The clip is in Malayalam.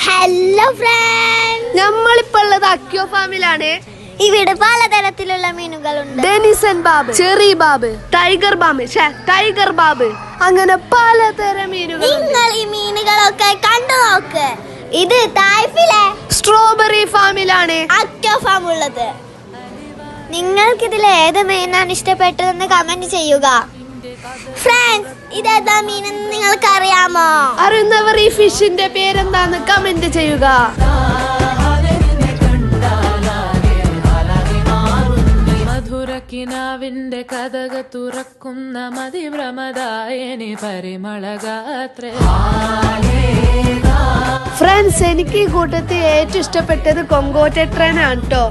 ഹലോ ഫ്രണ്ട്സ്, നമ്മളിപ്പോ ഉള്ളത് അക്യോ ഫാമിലാണ്. ഇവിടെ പലതരത്തിലുള്ള മീനുകളുണ്ട്. ഡെനിസൺ ബാബ്, ചെറി ബാബ്, ടൈഗർ ബാബ്, അങ്ങനെ പലതരം മീനുകൾ. നിങ്ങൾ ഈ മീനുകളൊക്കെ കണ്ടു നോക്ക്. ഇത് തായ്ഫിലെ സ്ട്രോബെറി ഫാമിലാണ് അക്യോ ഫാം ഉള്ളത്. നിങ്ങൾക്ക് ഇതിൽ ഏത് മീനാണ് ഇഷ്ടപ്പെട്ടതെന്ന് കമന്റ് ചെയ്യുക. ഫ്രണ്ട്സ്, ഇതേതാ മീനെന്ന് നിങ്ങൾക്ക് അറിയാമോ? അറിയുന്നവർ ഈ ഫിഷിന്റെ പേരെന്താന്ന് കമന്റ് ചെയ്യുക. മധുരക്കിനാവിന്റെ കഥക തുറക്കുന്ന മതിഭ്രമദായനി പരിമളഗാത്രേ. ഫ്രണ്ട്സ്, എനിക്ക് ഈ കൂട്ടത്തിൽ ഏറ്റവും ഇഷ്ടപ്പെട്ടത് കൊങ്കോ ടെട്രനാണ് കേട്ടോ.